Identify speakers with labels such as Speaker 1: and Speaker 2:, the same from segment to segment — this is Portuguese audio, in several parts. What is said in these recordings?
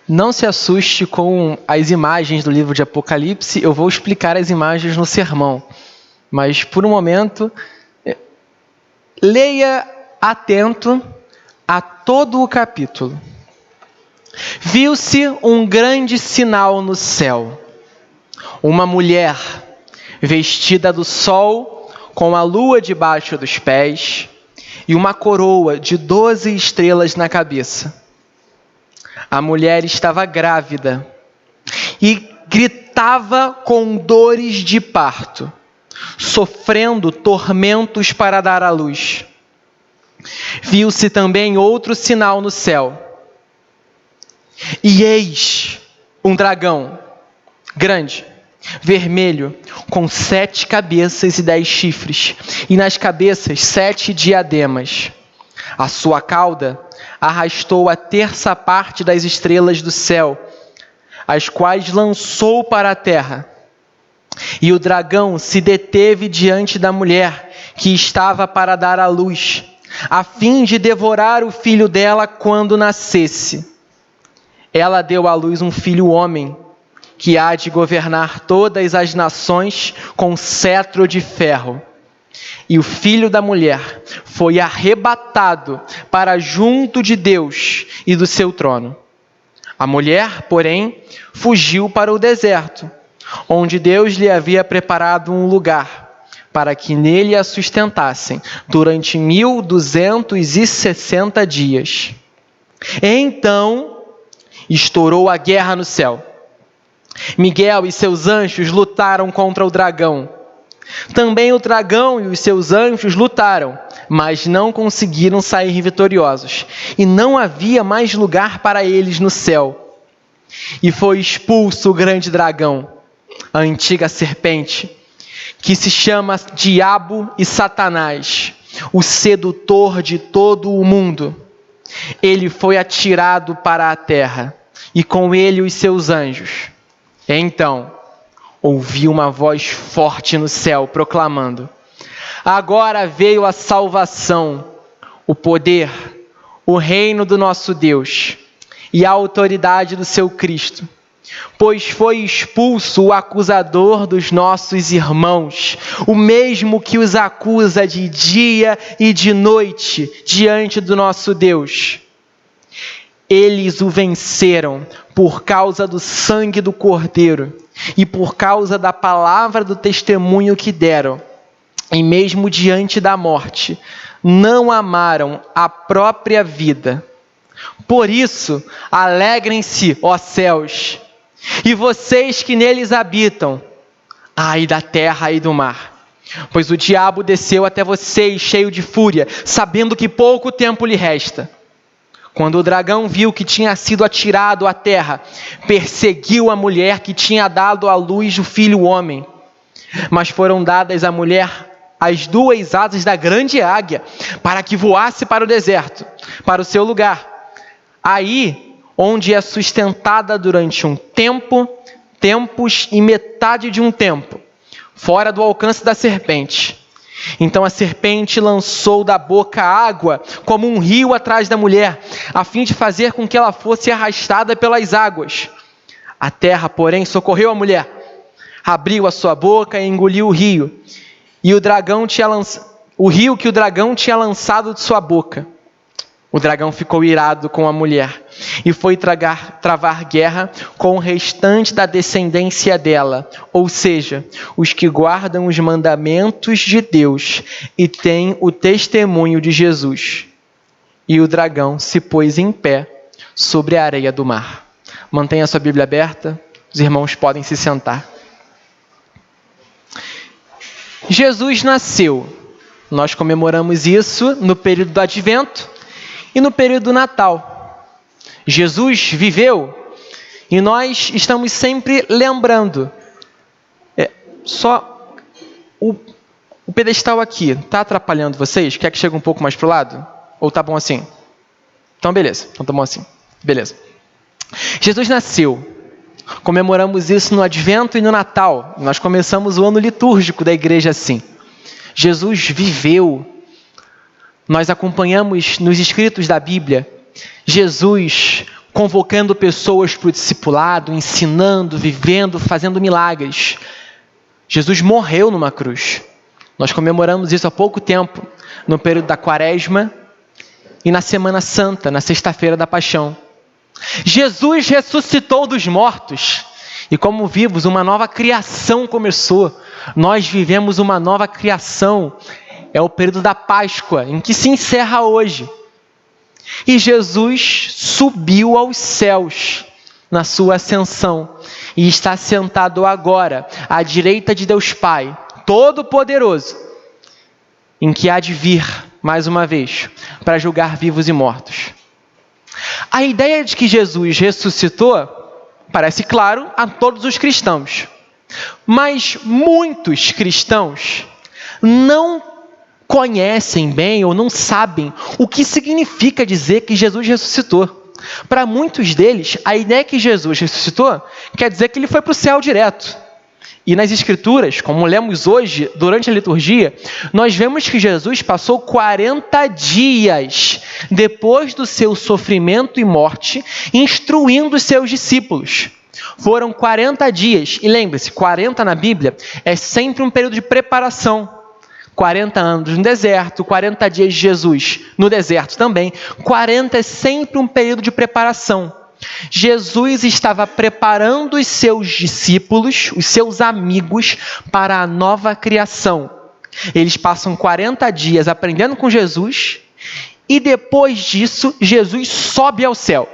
Speaker 1: Não se assuste com as imagens do livro de Apocalipse, eu vou explicar as imagens no sermão. Mas, por um momento, leia atento a todo o capítulo. Viu-se um grande sinal no céu. Uma mulher vestida do sol, com a lua debaixo dos pés, e uma coroa de 12 estrelas na cabeça. A mulher estava grávida e gritava com dores de parto, sofrendo tormentos para dar à luz. Viu-se também outro sinal no céu. E eis um dragão grande, vermelho, com 7 cabeças e 10 chifres, e nas cabeças 7 diademas. A sua cauda arrastou a terça parte das estrelas do céu, as quais lançou para a terra. E o dragão se deteve diante da mulher que estava para dar à luz, a fim de devorar o filho dela quando nascesse. Ela deu à luz um filho homem, que há de governar todas as nações com cetro de ferro. E o filho da mulher foi arrebatado para junto de Deus e do seu trono. A mulher, porém, fugiu para o deserto, onde Deus lhe havia preparado um lugar, para que nele a sustentassem durante 1260 dias. Então, estourou a guerra no céu. Miguel e seus anjos lutaram contra o dragão. Também o dragão e os seus anjos lutaram, mas não conseguiram sair vitoriosos. E não havia mais lugar para eles no céu. E foi expulso o grande dragão, a antiga serpente, que se chama Diabo e Satanás, o sedutor de todo o mundo. Ele foi atirado para a terra, e com ele os seus anjos. Então, ouvi uma voz forte no céu, proclamando: agora veio a salvação, o poder, o reino do nosso Deus e a autoridade do seu Cristo. Pois foi expulso o acusador dos nossos irmãos, o mesmo que os acusa de dia e de noite diante do nosso Deus. Eles o venceram por causa do sangue do Cordeiro e por causa da palavra do testemunho que deram. E mesmo diante da morte, não amaram a própria vida. Por isso, alegrem-se, ó céus, e vocês que neles habitam, ai da terra e do mar. Pois o diabo desceu até vocês cheio de fúria, sabendo que pouco tempo lhe resta. Quando o dragão viu que tinha sido atirado à terra, perseguiu a mulher que tinha dado à luz o filho homem. Mas foram dadas à mulher as 2 asas da grande águia, para que voasse para o deserto, para o seu lugar. Aí, onde é sustentada durante um tempo, tempos e metade de um tempo, fora do alcance da serpente. Então a serpente lançou da boca água como um rio atrás da mulher, a fim de fazer com que ela fosse arrastada pelas águas. A terra, porém, socorreu a mulher, abriu a sua boca e engoliu o rio, e o rio que o dragão tinha lançado de sua boca. O dragão ficou irado com a mulher e foi travar guerra com o restante da descendência dela, ou seja, os que guardam os mandamentos de Deus e têm o testemunho de Jesus. E o dragão se pôs em pé sobre a areia do mar. Mantenha sua Bíblia aberta, os irmãos podem se sentar. Jesus nasceu. Nós comemoramos isso no período do Advento e no período do Natal. Jesus viveu e nós estamos sempre lembrando. Só o pedestal aqui está atrapalhando vocês? Quer que chegue um pouco mais para o lado? Ou tá bom assim? Então beleza, então tá bom assim. Beleza. Jesus nasceu. Comemoramos isso no Advento e no Natal. Nós começamos o ano litúrgico da igreja assim. Jesus viveu. Nós acompanhamos nos escritos da Bíblia Jesus convocando pessoas para o discipulado, ensinando, vivendo, fazendo milagres. Jesus morreu numa cruz. Nós comemoramos isso há pouco tempo, no período da Quaresma e na Semana Santa, na Sexta-feira da Paixão. Jesus ressuscitou dos mortos e, como vivos, uma nova criação começou. Nós vivemos uma nova criação. É o período da Páscoa, em que se encerra hoje. E Jesus subiu aos céus na sua ascensão e está sentado agora à direita de Deus Pai, Todo-Poderoso, em que há de vir, mais uma vez, para julgar vivos e mortos. A ideia de que Jesus ressuscitou parece claro a todos os cristãos, mas muitos cristãos não conhecem bem ou não sabem o que significa dizer que Jesus ressuscitou. Para muitos deles, a ideia que Jesus ressuscitou quer dizer que ele foi para o céu direto. E nas Escrituras, como lemos hoje, durante a liturgia, nós vemos que Jesus passou 40 dias depois do seu sofrimento e morte, instruindo os seus discípulos. Foram 40 dias, e lembre-se, 40 na Bíblia é sempre um período de preparação. 40 anos no deserto, 40 dias de Jesus no deserto também. 40 é sempre um período de preparação. Jesus estava preparando os seus discípulos, os seus amigos, para a nova criação. Eles passam 40 dias aprendendo com Jesus e depois disso, Jesus sobe ao céu.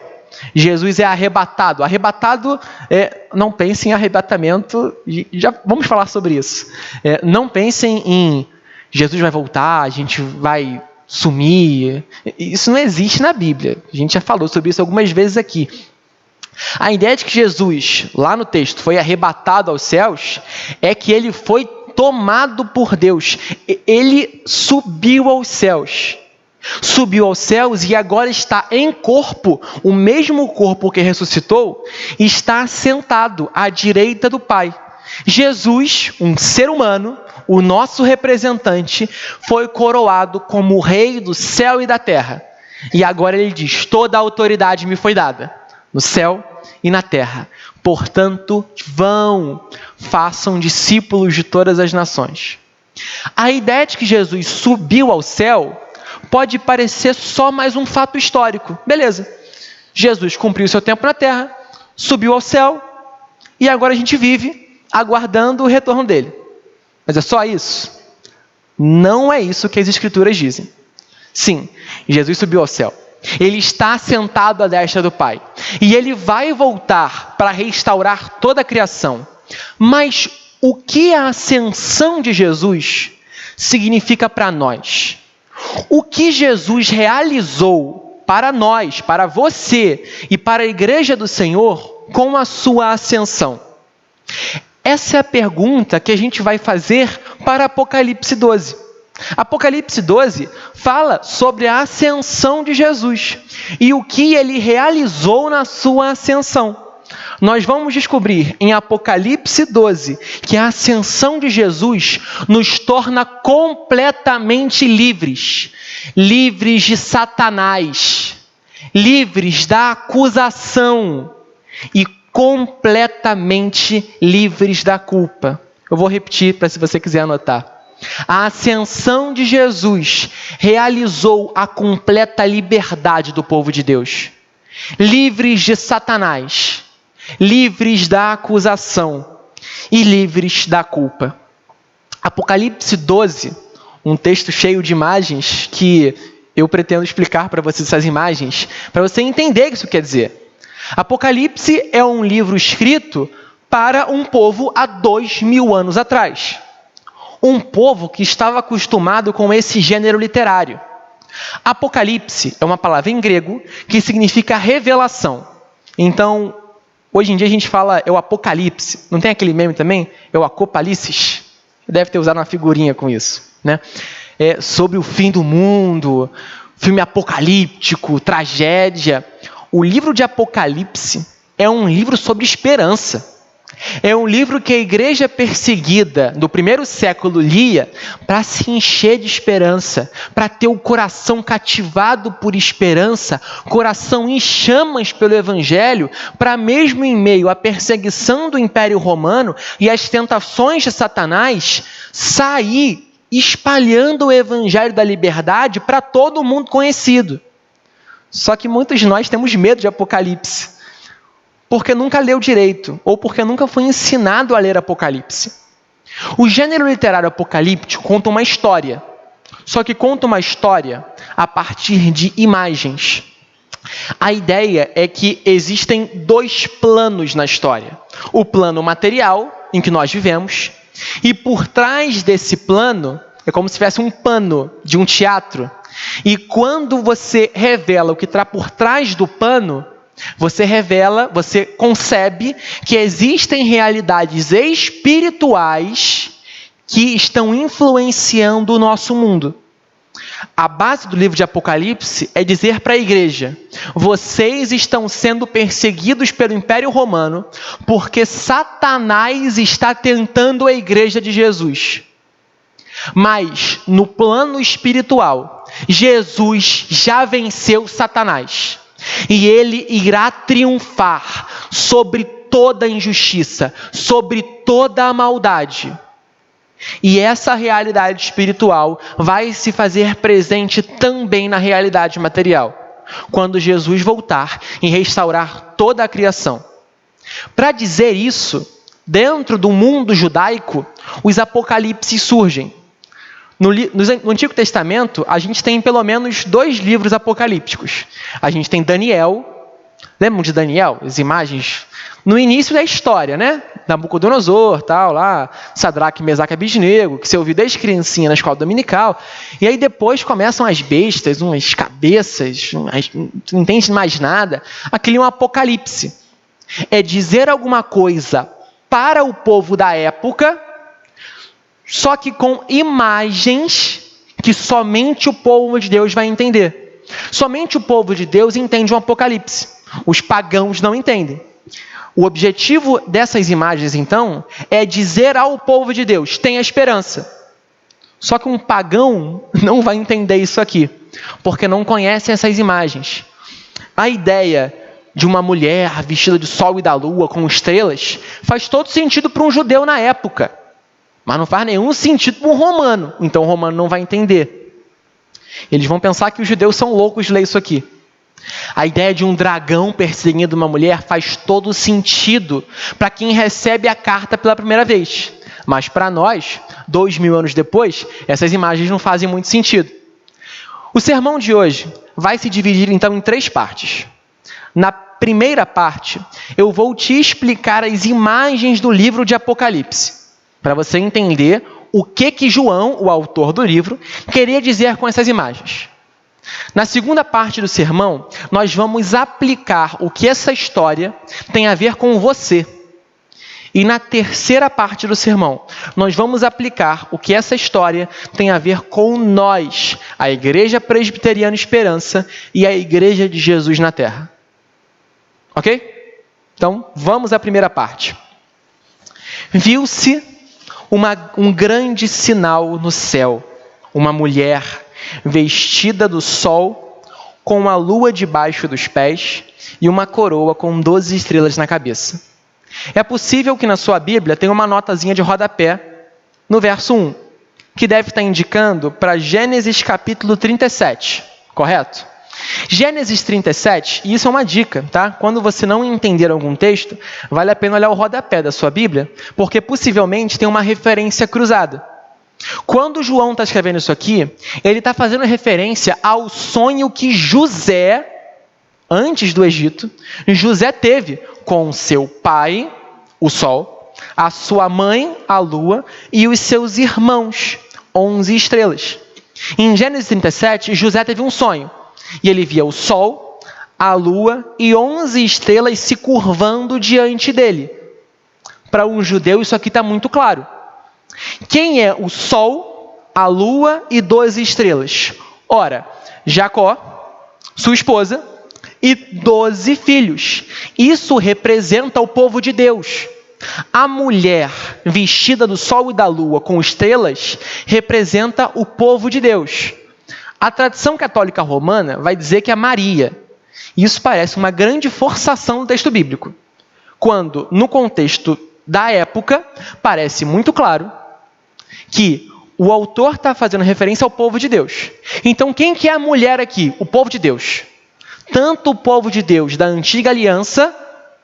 Speaker 1: Jesus é arrebatado. Arrebatado, não pensem em arrebatamento, já vamos falar sobre isso. Não pensem em Jesus vai voltar, a gente vai sumir. Isso não existe na Bíblia. A gente já falou sobre isso algumas vezes aqui. A ideia de que Jesus, lá no texto, foi arrebatado aos céus, é que ele foi tomado por Deus. Ele subiu aos céus. Subiu aos céus e agora está em corpo, o mesmo corpo que ressuscitou, está sentado à direita do Pai. Jesus, um ser humano, o nosso representante, foi coroado como Rei do céu e da terra. E agora ele diz: toda a autoridade me foi dada, no céu e na terra. Portanto, vão, façam discípulos de todas as nações. A ideia de que Jesus subiu ao céu pode parecer só mais um fato histórico. Beleza, Jesus cumpriu seu tempo na terra, subiu ao céu, e agora a gente vive aguardando o retorno dele. Mas é só isso? Não é isso que as Escrituras dizem. Sim, Jesus subiu ao céu. Ele está sentado à destra do Pai. E ele vai voltar para restaurar toda a criação. Mas o que a ascensão de Jesus significa para nós? O que Jesus realizou para nós, para você e para a igreja do Senhor com a sua ascensão? Essa é a pergunta que a gente vai fazer para Apocalipse 12. Apocalipse 12 fala sobre a ascensão de Jesus e o que ele realizou na sua ascensão. Nós vamos descobrir em Apocalipse 12 que a ascensão de Jesus nos torna completamente livres. Livres de Satanás, livres da acusação e completamente livres da culpa. Eu vou repetir para se você quiser anotar. A ascensão de Jesus realizou a completa liberdade do povo de Deus. Livres de Satanás, livres da acusação e livres da culpa. Apocalipse 12, um texto cheio de imagens que eu pretendo explicar para vocês essas imagens, para você entender o que isso quer dizer. Apocalipse é um livro escrito para um povo há 2000 anos atrás. Um povo que estava acostumado com esse gênero literário. Apocalipse é uma palavra em grego que significa revelação. Então, hoje em dia a gente fala é o apocalipse. Não tem aquele meme também? É o acopalices. Deve ter usado uma figurinha com isso, né? É sobre o fim do mundo, filme apocalíptico, tragédia. O livro de Apocalipse é um livro sobre esperança. É um livro que a igreja perseguida do primeiro século lia para se encher de esperança, para ter o coração cativado por esperança, coração em chamas pelo evangelho, para mesmo em meio à perseguição do Império Romano e às tentações de Satanás, sair espalhando o evangelho da liberdade para todo mundo conhecido. Só que muitos de nós temos medo de Apocalipse, porque nunca leu direito, ou porque nunca foi ensinado a ler Apocalipse. O gênero literário apocalíptico conta uma história, só que conta uma história a partir de imagens. A ideia é que existem dois planos na história. O plano material, em que nós vivemos, e por trás desse plano, é como se tivesse um pano de um teatro, e quando você revela o que está por trás do pano, você concebe que existem realidades espirituais que estão influenciando o nosso mundo. A base do livro de Apocalipse é dizer para a igreja: vocês estão sendo perseguidos pelo Império Romano porque Satanás está tentando a igreja de Jesus. Mas, no plano espiritual, Jesus já venceu Satanás. E ele irá triunfar sobre toda a injustiça, sobre toda a maldade. E essa realidade espiritual vai se fazer presente também na realidade material, quando Jesus voltar e restaurar toda a criação. Para dizer isso, dentro do mundo judaico, os apocalipses surgem. No Antigo Testamento, a gente tem pelo menos 2 livros apocalípticos. A gente tem Daniel. Lembram de Daniel? As imagens no início da história, né? Nabucodonosor, tal, lá, Sadraque, Mesaque e Abednego, que você ouviu desde criancinha na escola dominical. E aí depois começam as bestas, umas cabeças, não entende mais nada. Aquilo é um apocalipse. É dizer alguma coisa para o povo da época, só que com imagens que somente o povo de Deus vai entender. Somente o povo de Deus entende um apocalipse. Os pagãos não entendem. O objetivo dessas imagens, então, é dizer ao povo de Deus: tenha esperança. Só que um pagão não vai entender isso aqui, porque não conhece essas imagens. A ideia de uma mulher vestida de sol e da lua com estrelas faz todo sentido para um judeu na época, mas não faz nenhum sentido para um romano. Então o romano não vai entender. Eles vão pensar que os judeus são loucos de ler isso aqui. A ideia de um dragão perseguindo uma mulher faz todo sentido para quem recebe a carta pela primeira vez. Mas para nós, 2000 anos depois, essas imagens não fazem muito sentido. O sermão de hoje vai se dividir então em 3 partes. Na primeira parte, eu vou te explicar as imagens do livro de Apocalipse, para você entender o que João, o autor do livro, queria dizer com essas imagens. Na segunda parte do sermão, nós vamos aplicar o que essa história tem a ver com você. E na terceira parte do sermão, nós vamos aplicar o que essa história tem a ver com nós, a Igreja Presbiteriana Esperança e a Igreja de Jesus na Terra. Ok? Então, vamos à primeira parte. Viu-se um grande sinal no céu, uma mulher vestida do sol, com a lua debaixo dos pés e uma coroa com 12 estrelas na cabeça. É possível que na sua Bíblia tenha uma notazinha de rodapé no verso 1, que deve estar indicando para Gênesis capítulo 37, correto? Gênesis 37, e isso é uma dica, tá? Quando você não entender algum texto, vale a pena olhar o rodapé da sua Bíblia, porque possivelmente tem uma referência cruzada. Quando João está escrevendo isso aqui, ele está fazendo referência ao sonho que José, antes do Egito, José teve com seu pai, o sol, a sua mãe, a lua, e os seus irmãos, 11 estrelas. Em Gênesis 37, José teve um sonho. E ele via o sol, a lua e 11 estrelas se curvando diante dele. Para um judeu, isso aqui está muito claro. Quem é o sol, a lua e 12 estrelas? Ora, Jacó, sua esposa, e 12 filhos. Isso representa o povo de Deus. A mulher vestida do sol e da lua com estrelas representa o povo de Deus. A tradição católica romana vai dizer que é Maria. Isso parece uma grande forçação do texto bíblico, quando, no contexto da época, parece muito claro que o autor está fazendo referência ao povo de Deus. Então, quem que é a mulher aqui? O povo de Deus. Tanto o povo de Deus da antiga aliança,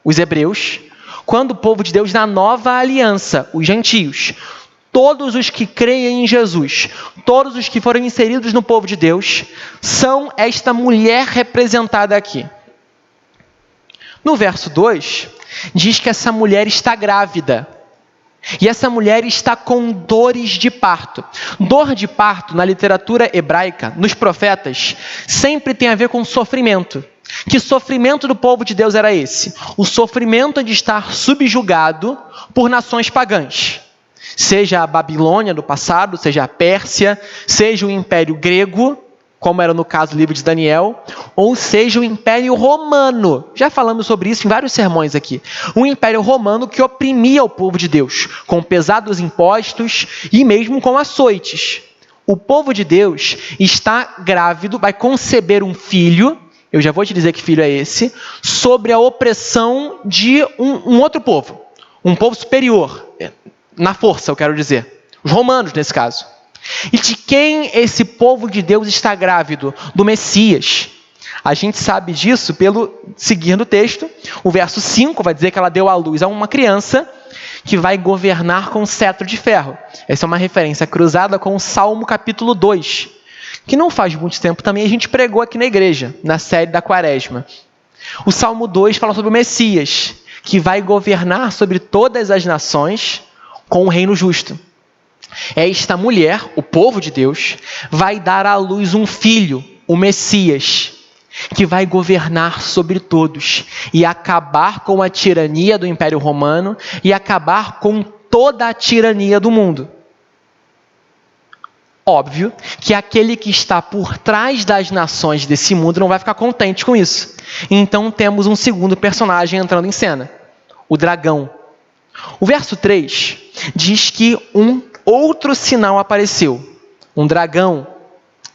Speaker 1: os hebreus, quanto o povo de Deus da nova aliança, os gentios. Todos os que creem em Jesus, todos os que foram inseridos no povo de Deus, são esta mulher representada aqui. No verso 2, diz que essa mulher está grávida. E essa mulher está com dores de parto. Dor de parto, na literatura hebraica, nos profetas, sempre tem a ver com sofrimento. Que sofrimento do povo de Deus era esse? O sofrimento de estar subjugado por nações pagãs. Seja a Babilônia do passado, seja a Pérsia, seja o Império Grego, como era no caso do livro de Daniel, ou seja o Império Romano. Já falamos sobre isso em vários sermões aqui. Um Império Romano que oprimia o povo de Deus, com pesados impostos e mesmo com açoites. O povo de Deus está grávido, vai conceber um filho, eu já vou te dizer que filho é esse, sobre a opressão de um outro povo, um povo superior, na força, eu quero dizer, os romanos nesse caso. E de quem esse povo de Deus está grávido? Do Messias. A gente sabe disso pelo seguir no texto. O verso 5 vai dizer que ela deu à luz a uma criança que vai governar com cetro de ferro. Essa é uma referência cruzada com o Salmo capítulo 2, que não faz muito tempo também a gente pregou aqui na igreja, na série da Quaresma. O Salmo 2 fala sobre o Messias, que vai governar sobre todas as nações com um reino justo. Esta mulher, o povo de Deus, vai dar à luz um filho, o Messias, que vai governar sobre todos e acabar com a tirania do Império Romano e acabar com toda a tirania do mundo. Óbvio que aquele que está por trás das nações desse mundo não vai ficar contente com isso. Então temos um segundo personagem entrando em cena, o dragão. O verso 3 diz que um outro sinal apareceu, um dragão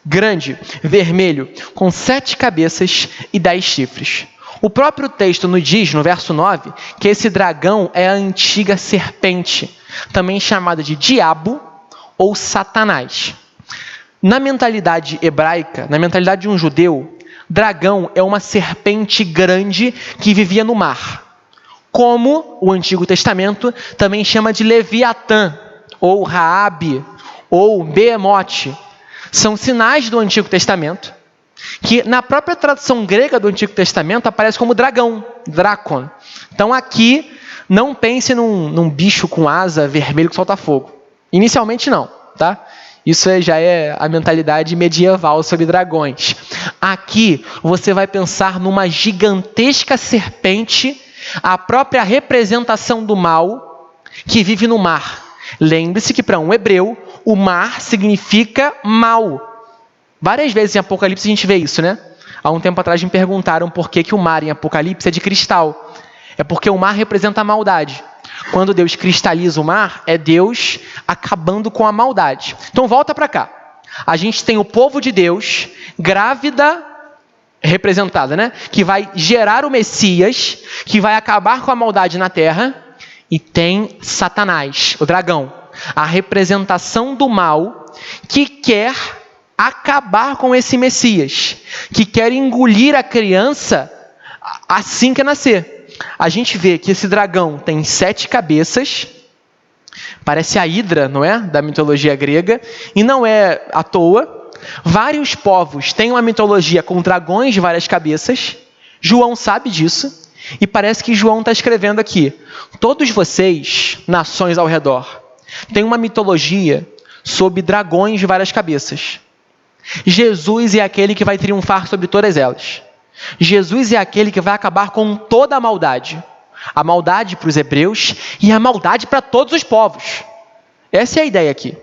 Speaker 1: grande, vermelho, com 7 cabeças e 10 chifres. O próprio texto nos diz, no verso 9, que esse dragão é a antiga serpente, também chamada de diabo ou Satanás. Na mentalidade hebraica, na mentalidade de um judeu, dragão é uma serpente grande que vivia no mar. Como o Antigo Testamento também chama de Leviatã, ou Raabe, ou Behemote. São sinais do Antigo Testamento, que na própria tradução grega do Antigo Testamento aparece como dragão, Drácon. Então aqui, não pense num bicho com asa vermelho que solta fogo. Inicialmente não, tá? Isso já é a mentalidade medieval sobre dragões. Aqui você vai pensar numa gigantesca serpente, a própria representação do mal, que vive no mar. Lembre-se que para um hebreu, o mar significa mal. Várias vezes em Apocalipse a gente vê isso, né? Há um tempo atrás me perguntaram por que o mar em Apocalipse é de cristal. É porque o mar representa a maldade. Quando Deus cristaliza o mar, é Deus acabando com a maldade. Então volta para cá. A gente tem o povo de Deus, grávida, representada, né? Que vai gerar o Messias, que vai acabar com a maldade na terra. E tem Satanás, o dragão, a representação do mal, que quer acabar com esse Messias, que quer engolir a criança assim que nascer. A gente vê que esse dragão tem 7 cabeças, parece a Hidra, não é? Da mitologia grega, e não é à toa. Vários povos têm uma mitologia com dragões de várias cabeças. João sabe disso. E parece que João está escrevendo aqui: todos vocês, nações ao redor, têm uma mitologia sobre dragões de várias cabeças. Jesus é aquele que vai triunfar sobre todas elas. Jesus é aquele que vai acabar com toda a maldade. A maldade para os hebreus e a maldade para todos os povos. Essa é a ideia aqui.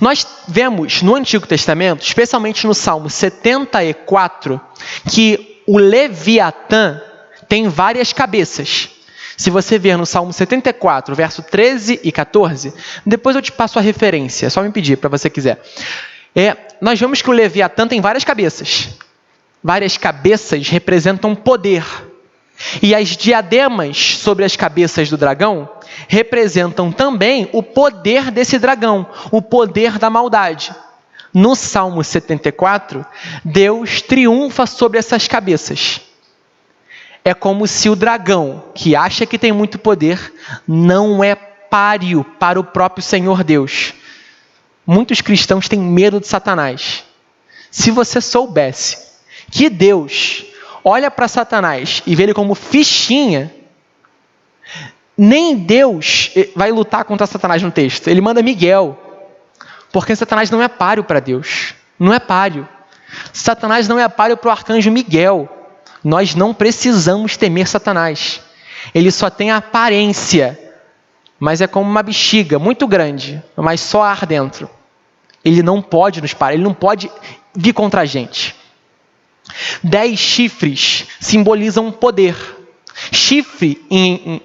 Speaker 1: Nós vemos no Antigo Testamento, especialmente no Salmo 74, que o Leviatã tem várias cabeças. Se você ver no Salmo 74, verso 13 e 14, depois eu te passo a referência, é só me pedir para você quiser. Nós vemos que o Leviatã tem várias cabeças. Várias cabeças representam poder. E as diademas sobre as cabeças do dragão representam também o poder desse dragão, o poder da maldade. No Salmo 74, Deus triunfa sobre essas cabeças. É como se o dragão, que acha que tem muito poder, não é páreo para o próprio Senhor Deus. Muitos cristãos têm medo de Satanás. Se você soubesse que Deus olha para Satanás e vê ele como fichinha, nem Deus vai lutar contra Satanás no texto. Ele manda Miguel, porque Satanás não é páreo para Deus. Não é páreo. Satanás não é páreo para o arcanjo Miguel. Nós não precisamos temer Satanás. Ele só tem a aparência, mas é como uma bexiga muito grande, mas só ar dentro. Ele não pode nos parar, ele não pode vir contra a gente. 10 chifres simbolizam poder. Chifre,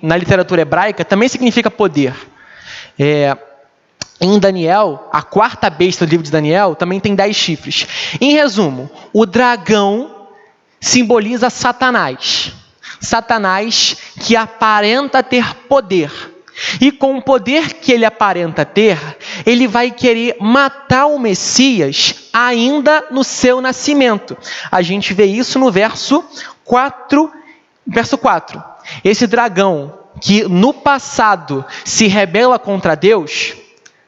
Speaker 1: na literatura hebraica, também significa poder. Em Daniel, a 4ª besta do livro de Daniel, também tem 10 chifres. Em resumo, o dragão simboliza Satanás. Satanás que aparenta ter poder. E com o poder que ele aparenta ter, ele vai querer matar o Messias ainda no seu nascimento. A gente vê isso no verso 4. Esse dragão que no passado se rebela contra Deus,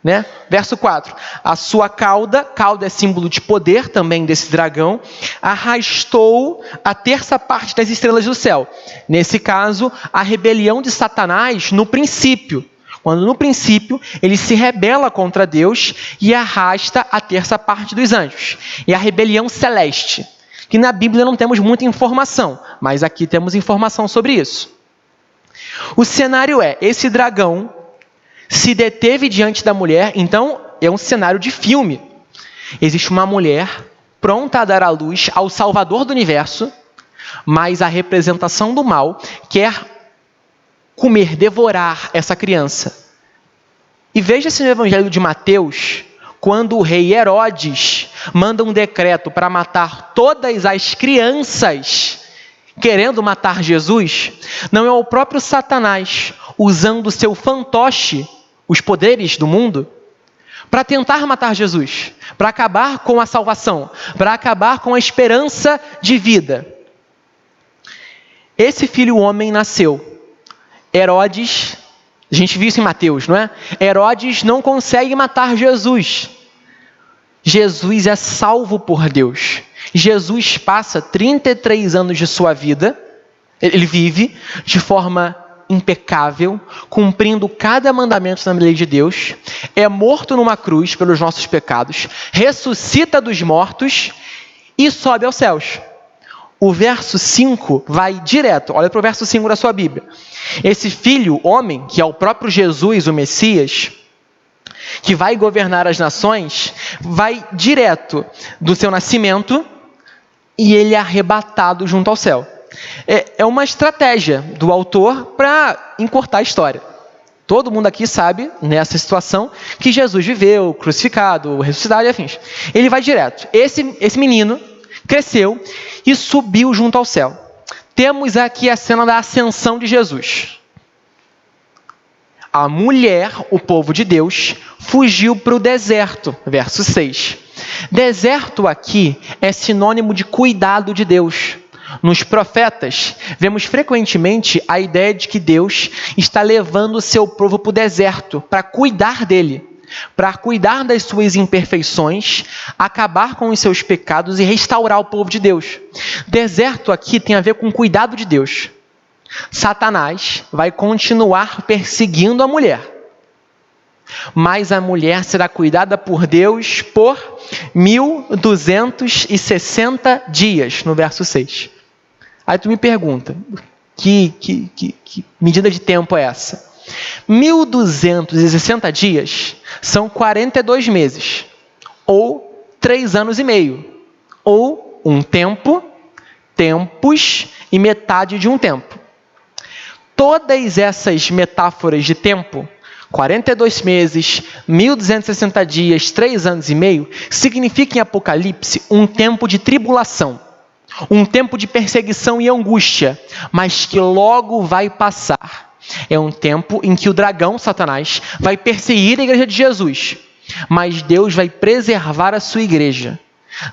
Speaker 1: né? Verso 4. A sua cauda é símbolo de poder também desse dragão, arrastou a 1/3 parte das estrelas do céu. Nesse caso, a rebelião de Satanás no princípio. Quando no princípio ele se rebela contra Deus e arrasta a 1/3 parte dos anjos. E a rebelião celeste, que na Bíblia não temos muita informação, mas aqui temos informação sobre isso. O cenário esse dragão se deteve diante da mulher, então é um cenário de filme. Existe uma mulher pronta a dar à luz ao Salvador do universo, mas a representação do mal quer comer, devorar essa criança. E veja-se no Evangelho de Mateus, quando o rei Herodes manda um decreto para matar todas as crianças, querendo matar Jesus, não é o próprio Satanás usando seu fantoche, os poderes do mundo, para tentar matar Jesus, para acabar com a salvação, para acabar com a esperança de vida. Esse filho homem nasceu. Herodes, a gente viu isso em Mateus, não é? Herodes não consegue matar Jesus. Jesus é salvo por Deus. Jesus passa 33 anos de sua vida, ele vive de forma impecável, cumprindo cada mandamento na lei de Deus, é morto numa cruz pelos nossos pecados, ressuscita dos mortos e sobe aos céus. O verso 5 vai direto, olha para o verso 5 da sua Bíblia. Esse filho, homem, que é o próprio Jesus, o Messias, que vai governar as nações, vai direto do seu nascimento e ele é arrebatado junto ao céu. É uma estratégia do autor para encurtar a história. Todo mundo aqui sabe, nessa situação, que Jesus viveu, crucificado, ressuscitado e afins. Ele vai direto. Esse menino cresceu e subiu junto ao céu. Temos aqui a cena da ascensão de Jesus. A mulher, o povo de Deus, fugiu para o deserto. Verso 6. Deserto aqui é sinônimo de cuidado de Deus. Nos profetas, vemos frequentemente a ideia de que Deus está levando o seu povo para o deserto, para cuidar dele, para cuidar das suas imperfeições, acabar com os seus pecados e restaurar o povo de Deus. Deserto aqui tem a ver com cuidado de Deus. Satanás vai continuar perseguindo a mulher, mas a mulher será cuidada por Deus por 1260 dias, no verso 6. Aí tu me pergunta, que medida de tempo é essa? 1260 dias são 42 meses, ou 3 anos e meio, ou um tempo, tempos e metade de um tempo. Todas essas metáforas de tempo, 42 meses, 1260 dias, 3 anos e meio, significam em Apocalipse um tempo de tribulação, um tempo de perseguição e angústia, mas que logo vai passar. É um tempo em que o dragão, Satanás, vai perseguir a igreja de Jesus, mas Deus vai preservar a sua igreja.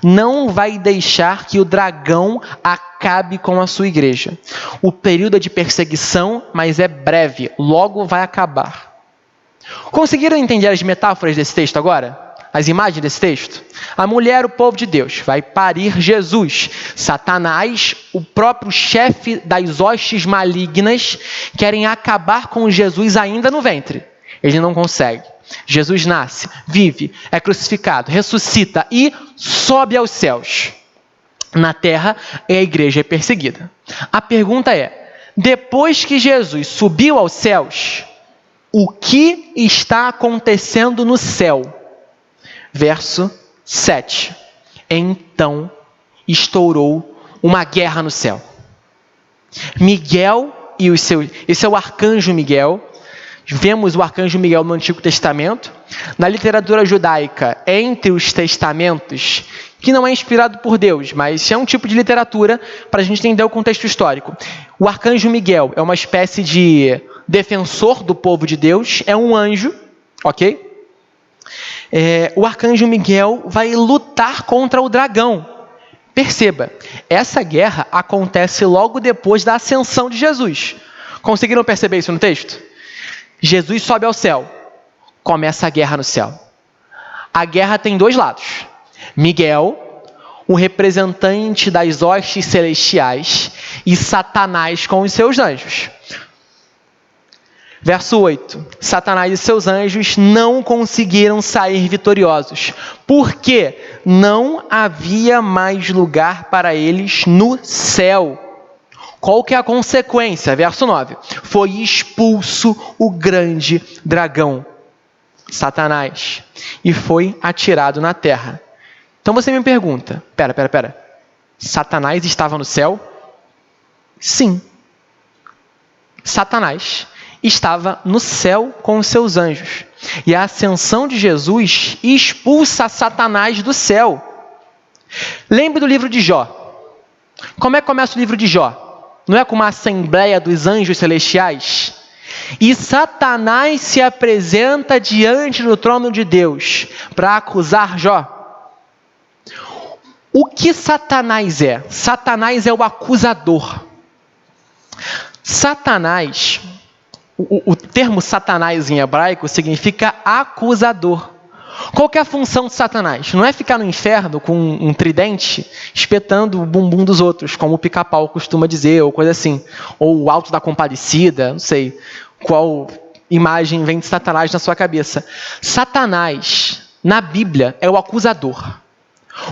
Speaker 1: Não vai deixar que o dragão acabe com a sua igreja. O período é de perseguição, mas é breve, logo vai acabar. Conseguiram entender as metáforas desse texto agora? As imagens desse texto? A mulher, o povo de Deus, vai parir Jesus. Satanás, o próprio chefe das hostes malignas, querem acabar com Jesus ainda no ventre. Ele não consegue. Jesus nasce, vive, é crucificado, ressuscita e sobe aos céus. Na terra, a igreja é perseguida. A pergunta é, depois que Jesus subiu aos céus, o que está acontecendo no céu? Verso 7. Então estourou uma guerra no céu. Miguel e os seus... Esse é o arcanjo Miguel. Vemos o arcanjo Miguel no Antigo Testamento. Na literatura judaica, entre os testamentos, que não é inspirado por Deus, mas é um tipo de literatura para a gente entender o contexto histórico. O arcanjo Miguel é uma espécie de defensor do povo de Deus, é um anjo, ok? O arcanjo Miguel vai lutar contra o dragão. Perceba, essa guerra acontece logo depois da ascensão de Jesus. Conseguiram perceber isso no texto? Jesus sobe ao céu, começa a guerra no céu. A guerra tem dois lados. Miguel, o representante das hostes celestiais, e Satanás com os seus anjos. Verso 8. Satanás e seus anjos não conseguiram sair vitoriosos, porque não havia mais lugar para eles no céu. Qual que é a consequência? Verso 9. Foi expulso o grande dragão, Satanás, e foi atirado na terra. Então você me pergunta, pera. Satanás estava no céu? Sim. Satanás estava no céu com os seus anjos. E a ascensão de Jesus expulsa Satanás do céu. Lembre do livro de Jó. Como é que começa o livro de Jó? Não é com uma assembleia dos anjos celestiais? E Satanás se apresenta diante do trono de Deus para acusar Jó. O que Satanás é? Satanás é o acusador. Satanás, o termo Satanás em hebraico significa acusador. Qual que é a função de Satanás? Não é ficar no inferno com um tridente espetando o bumbum dos outros, como o Pica-Pau costuma dizer, ou coisa assim. Ou o Alto da Compadecida, não sei qual imagem vem de Satanás na sua cabeça. Satanás, na Bíblia, é o acusador.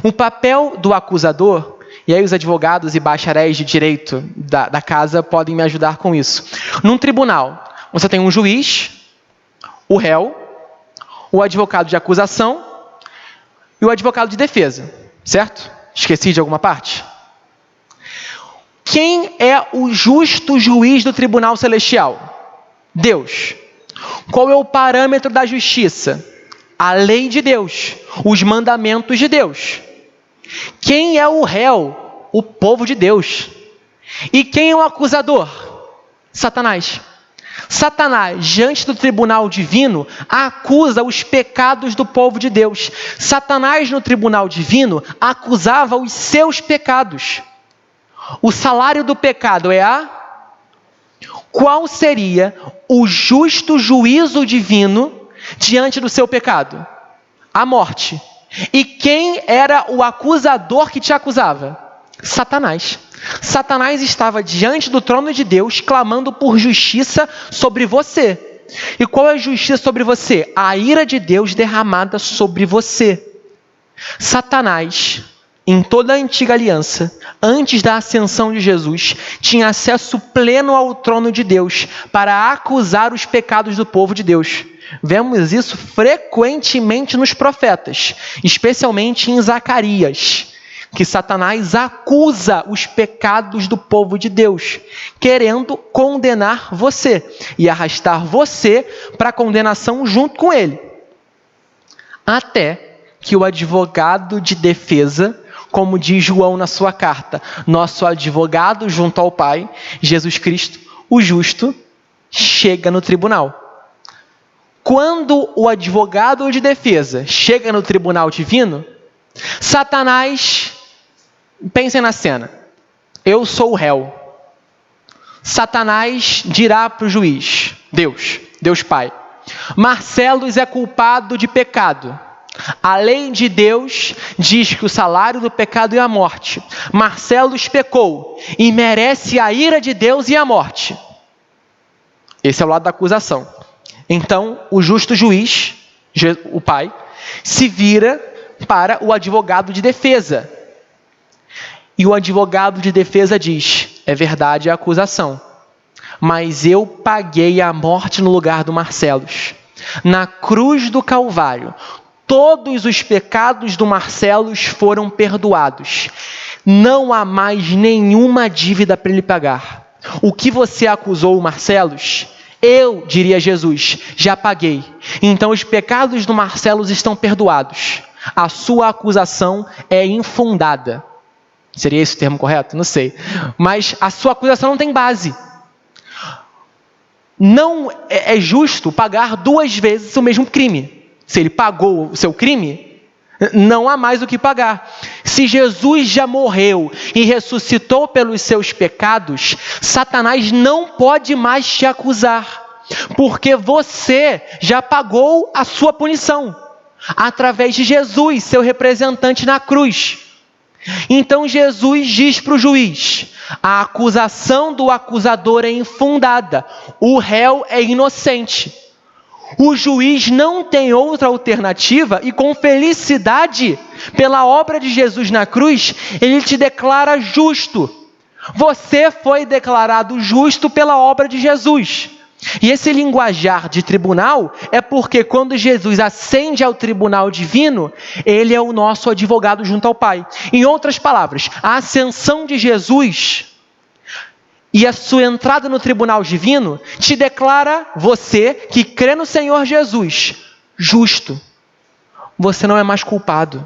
Speaker 1: O papel do acusador, e aí os advogados e bacharéis de direito da casa podem me ajudar com isso. Num tribunal, você tem um juiz, o réu, o advogado de acusação e o advogado de defesa, certo? Esqueci de alguma parte? Quem é o justo juiz do tribunal celestial? Deus. Qual é o parâmetro da justiça? A lei de Deus, os mandamentos de Deus. Quem é o réu? O povo de Deus. E quem é o acusador? Satanás. Satanás, diante do tribunal divino, acusa os pecados do povo de Deus. Satanás, no tribunal divino, acusava os seus pecados. O salário do pecado é a... Qual seria o justo juízo divino diante do seu pecado? A morte. E quem era o acusador que te acusava? Satanás. Satanás estava diante do trono de Deus clamando por justiça sobre você. E qual é a justiça sobre você? A ira de Deus derramada sobre você. Satanás, em toda a antiga aliança, antes da ascensão de Jesus, tinha acesso pleno ao trono de Deus para acusar os pecados do povo de Deus. Vemos isso frequentemente nos profetas, especialmente em Zacarias. que Satanás acusa os pecados do povo de Deus, querendo condenar você e arrastar você para a condenação junto com ele. Até que o advogado de defesa, como diz João na sua carta, nosso advogado junto ao Pai, Jesus Cristo, o justo, chega no tribunal. Quando o advogado de defesa chega no tribunal divino, Satanás, pensem na cena, eu sou o réu. Satanás dirá para o juiz, Deus Pai, Marcelos é culpado de pecado. A lei de Deus diz que o salário do pecado é a morte. Marcelos pecou e merece a ira de Deus e a morte. Esse é o lado da acusação. Então, o justo juiz, o Pai, se vira para o advogado de defesa. E o advogado de defesa diz, é verdade a acusação, mas eu paguei a morte no lugar do Marcelos. Na cruz do Calvário, todos os pecados do Marcelos foram perdoados. Não há mais nenhuma dívida para ele pagar. O que você acusou o Marcelos, eu, diria Jesus, já paguei. Então os pecados do Marcelos estão perdoados. A sua acusação é infundada. Seria esse o termo correto? Não sei. Mas a sua acusação não tem base. Não é justo pagar 2 vezes o mesmo crime. Se ele pagou o seu crime, não há mais o que pagar. Se Jesus já morreu e ressuscitou pelos seus pecados, Satanás não pode mais te acusar, porque você já pagou a sua punição, através de Jesus, seu representante na cruz. Então Jesus diz para o juiz, a acusação do acusador é infundada, o réu é inocente. O juiz não tem outra alternativa e com felicidade, pela obra de Jesus na cruz, ele te declara justo. Você foi declarado justo pela obra de Jesus. E esse linguajar de tribunal é porque quando Jesus ascende ao tribunal divino, ele é o nosso advogado junto ao Pai. Em outras palavras, a ascensão de Jesus e a sua entrada no tribunal divino te declara, você que crê no Senhor Jesus, justo. Você não é mais culpado.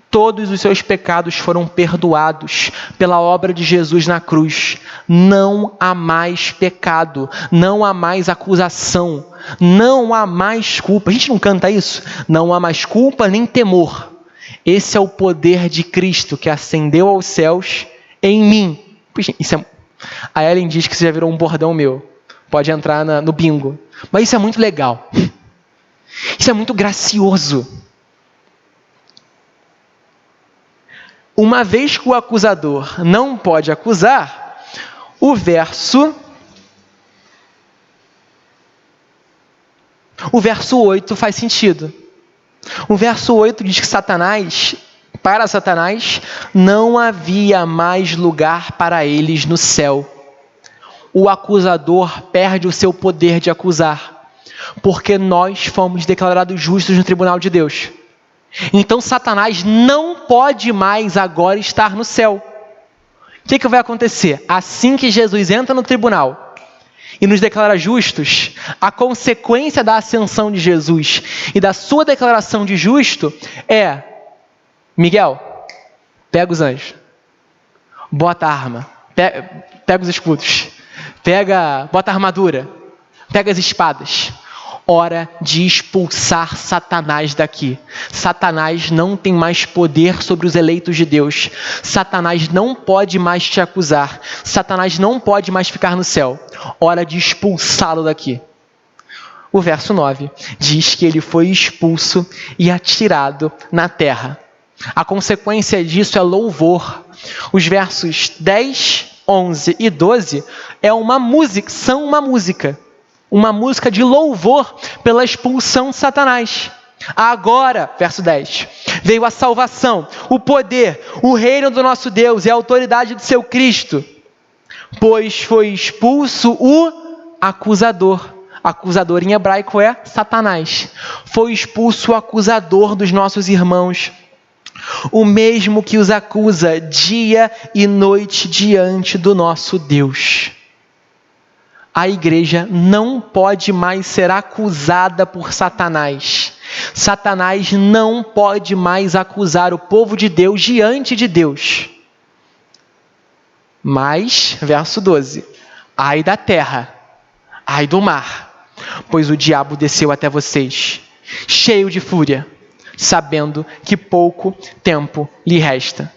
Speaker 1: Todos os seus pecados foram perdoados pela obra de Jesus na cruz. Não há mais pecado, não há mais acusação, não há mais culpa. A gente não canta isso? Não há mais culpa nem temor. Esse é o poder de Cristo que ascendeu aos céus em mim. A Ellen diz que isso já virou um bordão meu. Pode entrar no bingo. Mas isso é muito legal. Isso é muito gracioso. Uma vez que o acusador não pode acusar, o verso 8 faz sentido. O verso 8 diz que para Satanás, não havia mais lugar para eles no céu. O acusador perde o seu poder de acusar, porque nós fomos declarados justos no tribunal de Deus. Então Satanás não pode mais agora estar no céu. O que vai acontecer? Assim que Jesus entra no tribunal e nos declara justos, a consequência da ascensão de Jesus e da sua declaração de justo é: Miguel, pega os anjos, bota a arma, pega os escudos, bota a armadura, pega as espadas. Hora de expulsar Satanás daqui. Satanás não tem mais poder sobre os eleitos de Deus. Satanás não pode mais te acusar. Satanás não pode mais ficar no céu. Hora de expulsá-lo daqui. O verso 9 diz que ele foi expulso e atirado na terra. A consequência disso é louvor. Os versos 10, 11 e 12 são uma música de louvor pela expulsão de Satanás. Agora, verso 10, veio a salvação, o poder, o reino do nosso Deus e a autoridade de seu Cristo, pois foi expulso o acusador. Acusador em hebraico é Satanás. Foi expulso o acusador dos nossos irmãos, o mesmo que os acusa dia e noite diante do nosso Deus. A igreja não pode mais ser acusada por Satanás. Satanás não pode mais acusar o povo de Deus diante de Deus. Mas, verso 12, ai da terra, ai do mar, pois o diabo desceu até vocês, cheio de fúria, sabendo que pouco tempo lhe resta.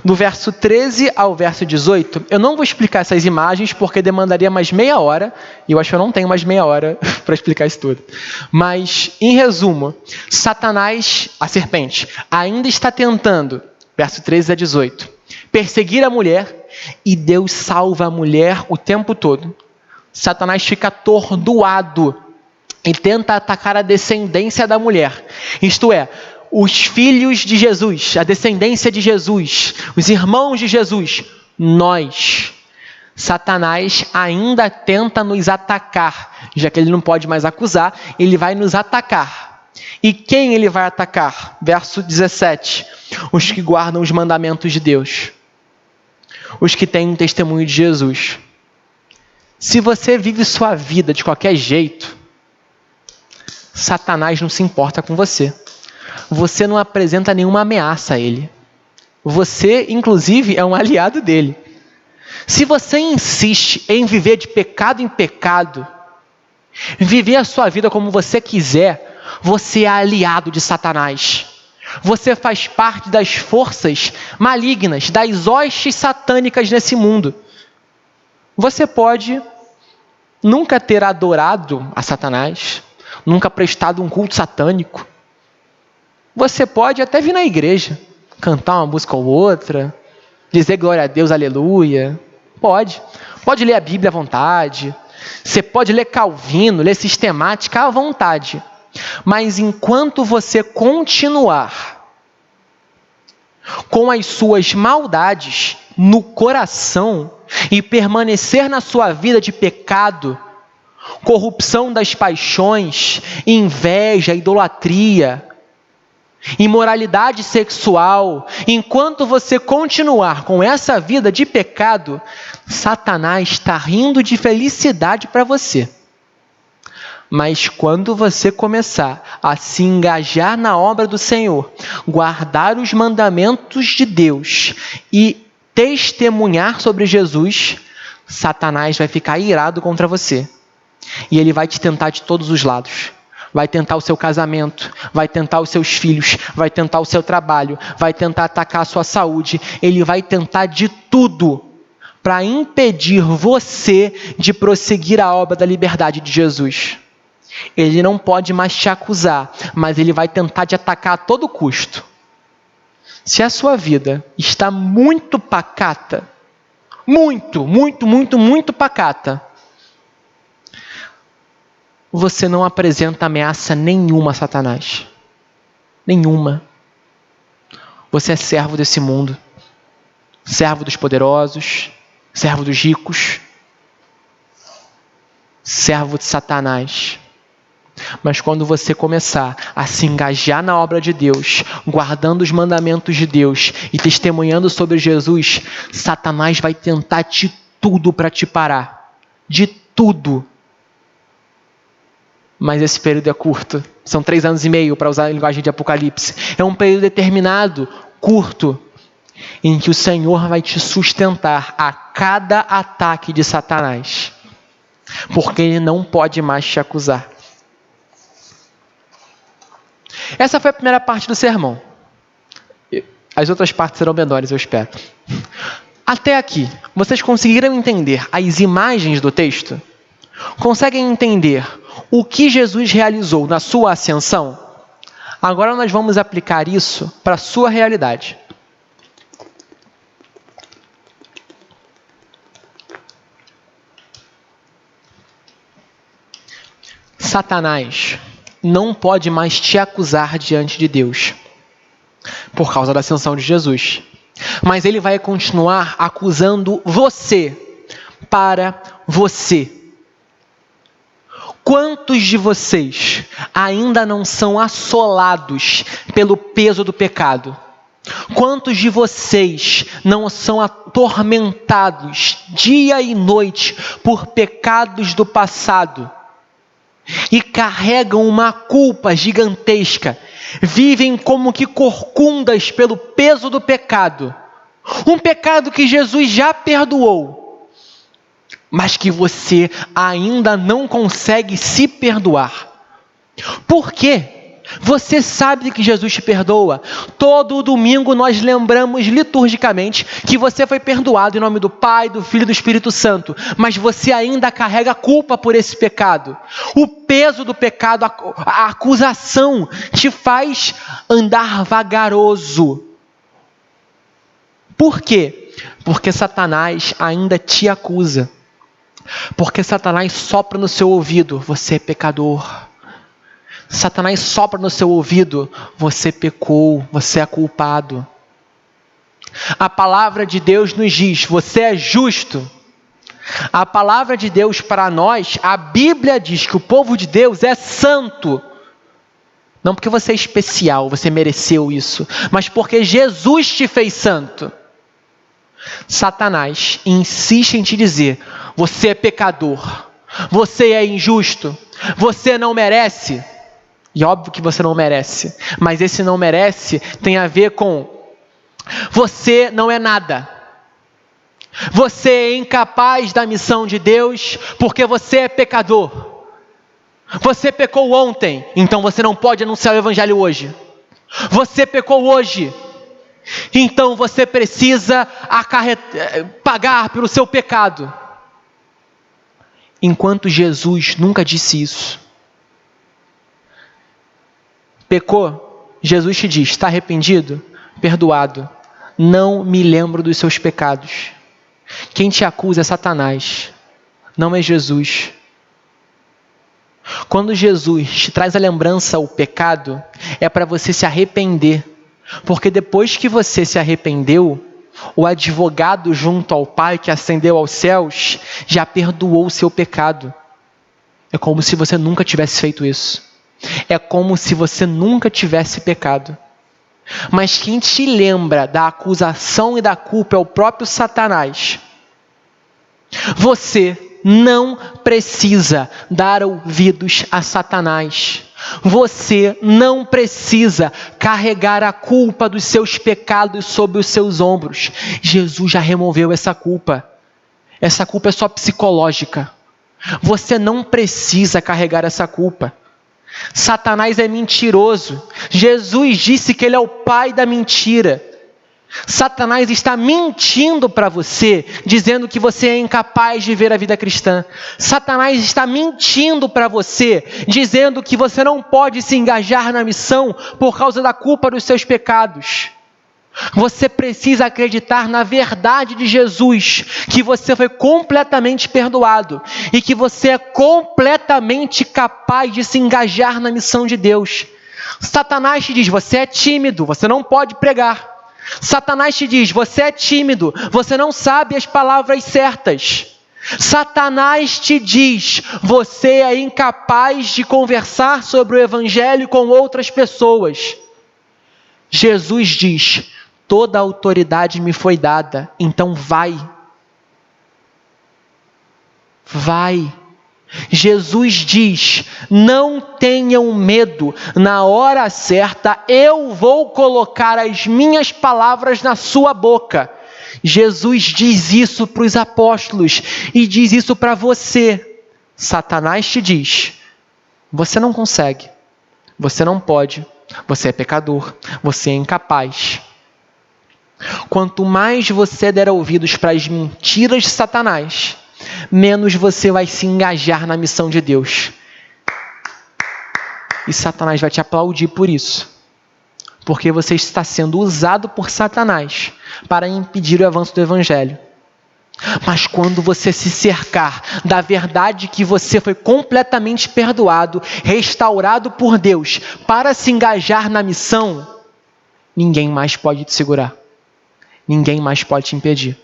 Speaker 1: Do verso 13 ao verso 18, eu não vou explicar essas imagens porque demandaria mais meia hora, e eu acho que eu não tenho mais meia hora para explicar isso tudo. Mas, em resumo, Satanás, a serpente, ainda está tentando, verso 13 a 18, perseguir a mulher, e Deus salva a mulher o tempo todo. Satanás fica atordoado e tenta atacar a descendência da mulher, isto é, os filhos de Jesus, a descendência de Jesus, os irmãos de Jesus, nós. Satanás ainda tenta nos atacar, já que ele não pode mais acusar, ele vai nos atacar. E quem ele vai atacar? Verso 17, os que guardam os mandamentos de Deus, os que têm um testemunho de Jesus. Se você vive sua vida de qualquer jeito, Satanás não se importa com você. Você não apresenta nenhuma ameaça a ele. Você, inclusive, é um aliado dele. Se você insiste em viver de pecado em pecado, viver a sua vida como você quiser, você é aliado de Satanás. Você faz parte das forças malignas, das hostes satânicas nesse mundo. Você pode nunca ter adorado a Satanás, nunca prestado um culto satânico. Você pode até vir na igreja, cantar uma música ou outra, dizer glória a Deus, aleluia. Pode ler a Bíblia à vontade. Você pode ler Calvino, ler sistemática à vontade. Mas enquanto você continuar com as suas maldades no coração e permanecer na sua vida de pecado, corrupção das paixões, inveja, idolatria, imoralidade sexual, enquanto você continuar com essa vida de pecado, Satanás está rindo de felicidade para você. Mas quando você começar a se engajar na obra do Senhor, guardar os mandamentos de Deus e testemunhar sobre Jesus, Satanás vai ficar irado contra você. E ele vai te tentar de todos os lados. Vai tentar o seu casamento, vai tentar os seus filhos, vai tentar o seu trabalho, vai tentar atacar a sua saúde. Ele vai tentar de tudo para impedir você de prosseguir a obra da liberdade de Jesus. Ele não pode mais te acusar, mas ele vai tentar te atacar a todo custo. Se a sua vida está muito pacata, muito pacata, você não apresenta ameaça nenhuma a Satanás. Nenhuma. Você é servo desse mundo. Servo dos poderosos. Servo dos ricos. Servo de Satanás. Mas quando você começar a se engajar na obra de Deus, guardando os mandamentos de Deus e testemunhando sobre Jesus, Satanás vai tentar de tudo para te parar. De tudo. Mas esse período é curto. São 3 anos e meio, para usar a linguagem de Apocalipse. É um período determinado, curto, em que o Senhor vai te sustentar a cada ataque de Satanás. Porque ele não pode mais te acusar. Essa foi a primeira parte do sermão. As outras partes serão menores, eu espero. Até aqui, vocês conseguiram entender as imagens do texto? Conseguem entender o que Jesus realizou na sua ascensão? Agora nós vamos aplicar isso para a sua realidade. Satanás não pode mais te acusar diante de Deus por causa da ascensão de Jesus. Mas ele vai continuar acusando você para você. Quantos de vocês ainda não são assolados pelo peso do pecado? Quantos de vocês não são atormentados dia e noite por pecados do passado e carregam uma culpa gigantesca, vivem como que corcundas pelo peso do pecado, um pecado que Jesus já perdoou, mas que você ainda não consegue se perdoar? Por quê? Você sabe que Jesus te perdoa. Todo domingo nós lembramos liturgicamente que você foi perdoado em nome do Pai, do Filho e do Espírito Santo, mas você ainda carrega culpa por esse pecado. O peso do pecado, a acusação te faz andar vagaroso. Por quê? Porque Satanás ainda te acusa. Porque Satanás sopra no seu ouvido: você é pecador. Satanás sopra no seu ouvido: você pecou, você é culpado. A palavra de Deus nos diz: você é justo. A palavra de Deus para nós, a Bíblia diz que o povo de Deus é santo. Não porque você é especial, você mereceu isso, mas porque Jesus te fez santo. Satanás insiste em te dizer: você é pecador, você é injusto, você não merece. E óbvio que você não merece, mas esse não merece tem a ver com: você não é nada, você é incapaz da missão de Deus porque você é pecador. Você pecou ontem, então você não pode anunciar o evangelho hoje. Você pecou hoje, então você precisa pagar pelo seu pecado. Enquanto Jesus nunca disse isso. Pecou? Jesus te diz: está arrependido? Perdoado. Não me lembro dos seus pecados. Quem te acusa é Satanás, não é Jesus. Quando Jesus te traz a lembrança o pecado, é para você se arrepender. Porque depois que você se arrependeu, o advogado junto ao Pai que ascendeu aos céus já perdoou o seu pecado. É como se você nunca tivesse feito isso. É como se você nunca tivesse pecado. Mas quem te lembra da acusação e da culpa é o próprio Satanás. Você não precisa dar ouvidos a Satanás. Você não precisa carregar a culpa dos seus pecados sobre os seus ombros. Jesus já removeu essa culpa. Essa culpa é só psicológica. Você não precisa carregar essa culpa. Satanás é mentiroso. Jesus disse que ele é o pai da mentira. Satanás está mentindo para você, dizendo que você é incapaz de viver a vida cristã. Satanás está mentindo para você, dizendo que você não pode se engajar na missão por causa da culpa dos seus pecados. Você precisa acreditar na verdade de Jesus, que você foi completamente perdoado e que você é completamente capaz de se engajar na missão de Deus. Satanás te diz: você é tímido, você não pode pregar. Satanás te diz: você é tímido, você não sabe as palavras certas. Satanás te diz: você é incapaz de conversar sobre o evangelho com outras pessoas. Jesus diz: toda a autoridade me foi dada, então vai. Vai. Jesus diz: não tenham medo, na hora certa eu vou colocar as minhas palavras na sua boca. Jesus diz isso para os apóstolos e diz isso para você. Satanás te diz: você não consegue, você não pode, você é pecador, você é incapaz. Quanto mais você der ouvidos para as mentiras de Satanás, menos você vai se engajar na missão de Deus. E Satanás vai te aplaudir por isso. Porque você está sendo usado por Satanás para impedir o avanço do evangelho. Mas quando você se cercar da verdade que você foi completamente perdoado, restaurado por Deus, para se engajar na missão, ninguém mais pode te segurar. Ninguém mais pode te impedir.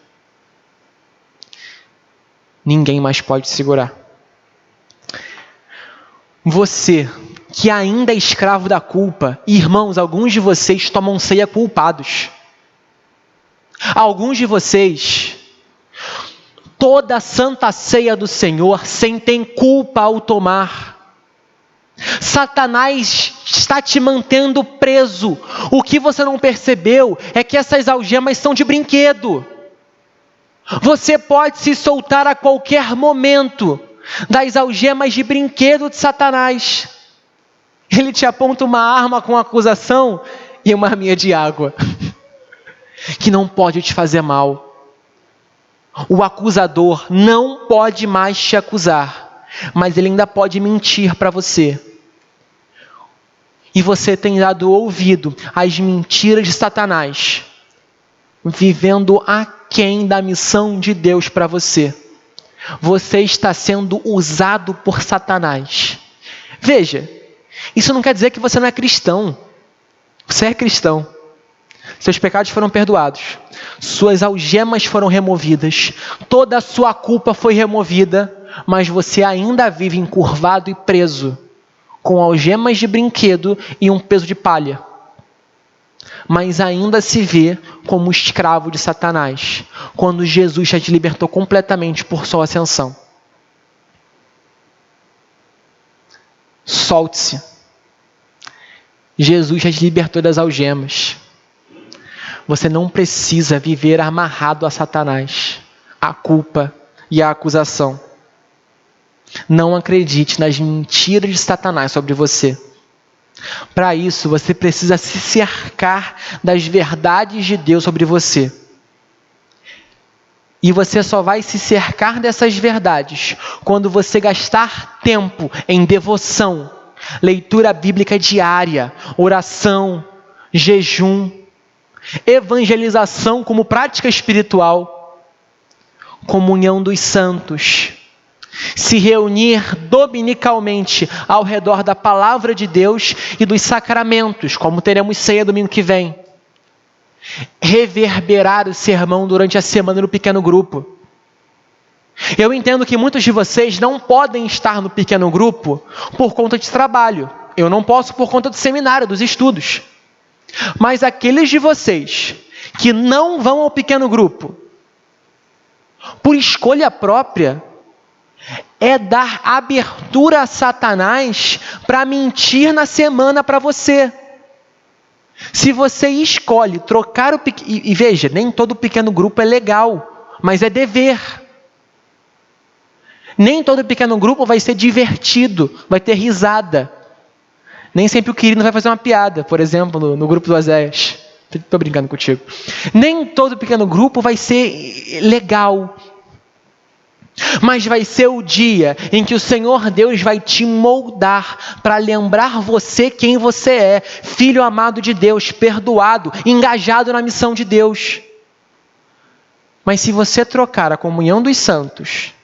Speaker 1: Ninguém mais pode te segurar. Você que ainda é escravo da culpa, irmãos, alguns de vocês tomam ceia culpados. Alguns de vocês, toda a santa ceia do Senhor, sentem culpa ao tomar. Satanás está te mantendo preso. O que você não percebeu é que essas algemas são de brinquedo. Você pode se soltar a qualquer momento das algemas de brinquedo de Satanás. Ele te aponta uma arma com acusação e uma arminha de água, que não pode te fazer mal. O acusador não pode mais te acusar, mas ele ainda pode mentir para você. E você tem dado ouvido às mentiras de Satanás, vivendo aquém da missão de Deus para você. Você está sendo usado por Satanás. Veja, isso não quer dizer que você não é cristão. Você é cristão. Seus pecados foram perdoados. Suas algemas foram removidas. Toda a sua culpa foi removida. Mas você ainda vive encurvado e preso, com algemas de brinquedo e um peso de palha. Mas ainda se vê como escravo de Satanás, quando Jesus já te libertou completamente por sua ascensão. Solte-se. Jesus já te libertou das algemas. Você não precisa viver amarrado a Satanás, a culpa e a acusação. Não acredite nas mentiras de Satanás sobre você. Para isso, você precisa se cercar das verdades de Deus sobre você. E você só vai se cercar dessas verdades quando você gastar tempo em devoção, leitura bíblica diária, oração, jejum, evangelização como prática espiritual, comunhão dos santos, se reunir dominicalmente ao redor da palavra de Deus e dos sacramentos, como teremos ceia domingo que vem. Reverberar o sermão durante a semana no pequeno grupo. Eu entendo que muitos de vocês não podem estar no pequeno grupo por conta de trabalho. Eu não posso por conta do seminário, dos estudos. Mas aqueles de vocês que não vão ao pequeno grupo por escolha própria, é dar abertura a Satanás para mentir na semana para você. Se você escolhe trocar o e veja, nem todo pequeno grupo é legal, mas é dever. Nem todo pequeno grupo vai ser divertido, vai ter risada. Nem sempre o querido vai fazer uma piada, por exemplo, no grupo do Oséias. Estou brincando contigo. Nem todo pequeno grupo vai ser legal. Mas vai ser o dia em que o Senhor Deus vai te moldar para lembrar você quem você é, filho amado de Deus, perdoado, engajado na missão de Deus. Mas se você trocar a comunhão dos santos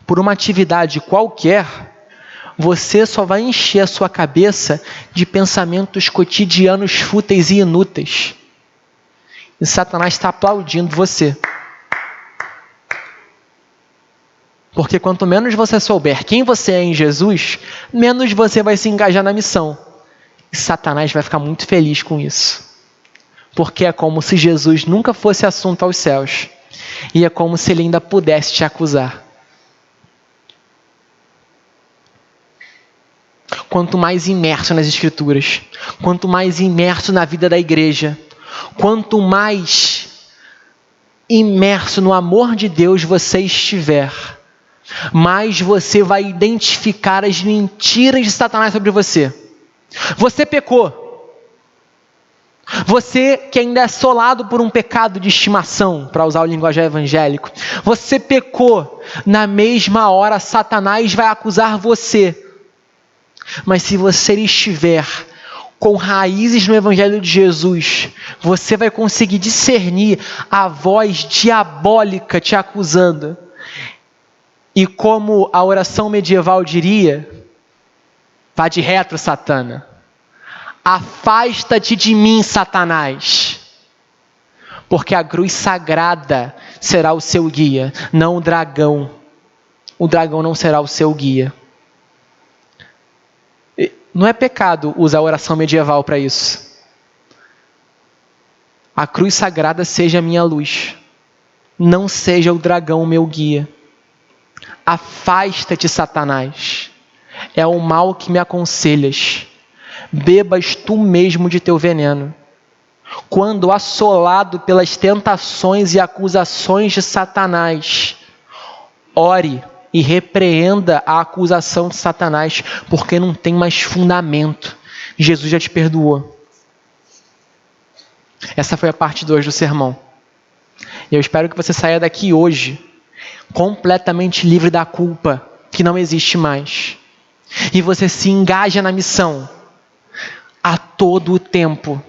Speaker 1: por uma atividade qualquer, você só vai encher a sua cabeça de pensamentos cotidianos fúteis e inúteis. E Satanás está aplaudindo você. Porque quanto menos você souber quem você é em Jesus, menos você vai se engajar na missão. E Satanás vai ficar muito feliz com isso. Porque é como se Jesus nunca fosse assunto aos céus. E é como se ele ainda pudesse te acusar. Quanto mais imerso nas Escrituras, quanto mais imerso na vida da igreja, quanto mais imerso no amor de Deus você estiver, mais você vai identificar as mentiras de Satanás sobre você. Você pecou. Você que ainda é assolado por um pecado de estimação, para usar o linguajar evangélico, você pecou, na mesma hora Satanás vai acusar você. Mas se você estiver com raízes no Evangelho de Jesus, você vai conseguir discernir a voz diabólica te acusando. E como a oração medieval diria, vá de retro, Satana. Afasta-te de mim, Satanás. Porque a cruz sagrada será o seu guia, não o dragão. O dragão não será o seu guia. Não é pecado usar a oração medieval para isso. A cruz sagrada seja a minha luz. Não seja o dragão o meu guia. Afasta-te, Satanás. É o mal que me aconselhas. Bebas tu mesmo de teu veneno. Quando assolado pelas tentações e acusações de Satanás, ore e repreenda a acusação de Satanás, porque não tem mais fundamento. Jesus já te perdoou. Essa foi a parte 2 do sermão. Eu espero que você saia daqui hoje completamente livre da culpa, que não existe mais. E você se engaja na missão a todo o tempo.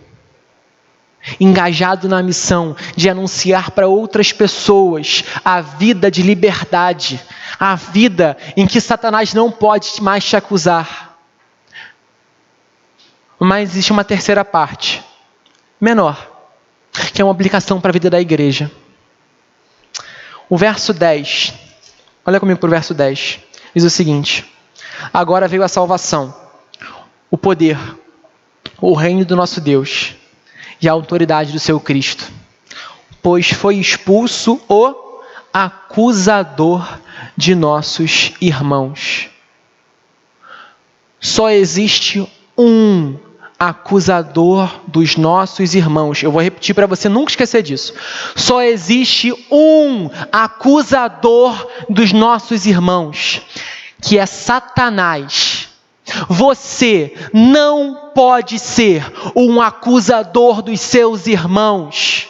Speaker 1: Engajado na missão de anunciar para outras pessoas a vida de liberdade, a vida em que Satanás não pode mais te acusar. Mas existe uma terceira parte, menor, que é uma aplicação para a vida da igreja. O verso 10, olha comigo para o verso 10, diz o seguinte: agora veio a salvação, o poder, o reino do nosso Deus e a autoridade do seu Cristo, pois foi expulso o acusador de nossos irmãos. Só existe um acusador dos nossos irmãos. Eu vou repetir para você nunca esquecer disso. Só existe um acusador dos nossos irmãos, que é Satanás. Você não pode ser um acusador dos seus irmãos.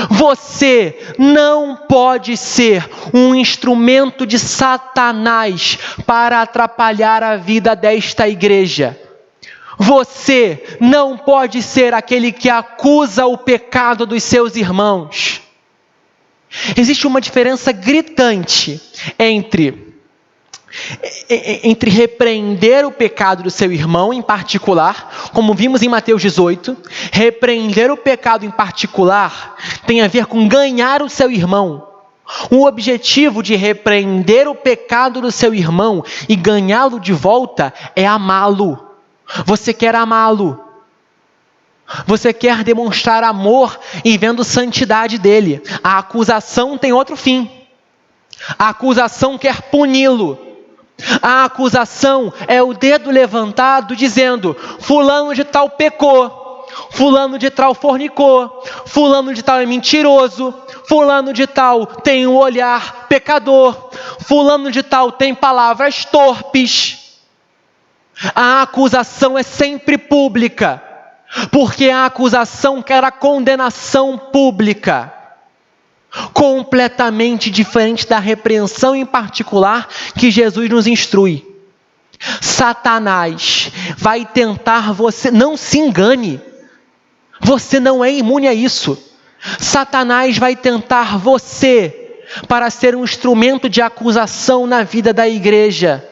Speaker 1: Você não pode ser um instrumento de Satanás para atrapalhar a vida desta igreja. Você não pode ser aquele que acusa o pecado dos seus irmãos. Existe uma diferença gritante entre repreender o pecado do seu irmão em particular, como vimos em Mateus 18, repreender o pecado em particular tem a ver com ganhar o seu irmão. O objetivo de repreender o pecado do seu irmão e ganhá-lo de volta é amá-lo. Você quer amá-lo. Você quer demonstrar amor e vendo santidade dele. A acusação tem outro fim. A acusação quer puni-lo. A acusação é o dedo levantado dizendo: fulano de tal pecou, fulano de tal fornicou, fulano de tal é mentiroso, fulano de tal tem um olhar pecador, fulano de tal tem palavras torpes. A acusação é sempre pública, porque a acusação quer a condenação pública. Completamente diferente da repreensão em particular que Jesus nos instrui. Satanás vai tentar você, não se engane, você não é imune a isso. Satanás vai tentar você para ser um instrumento de acusação na vida da igreja.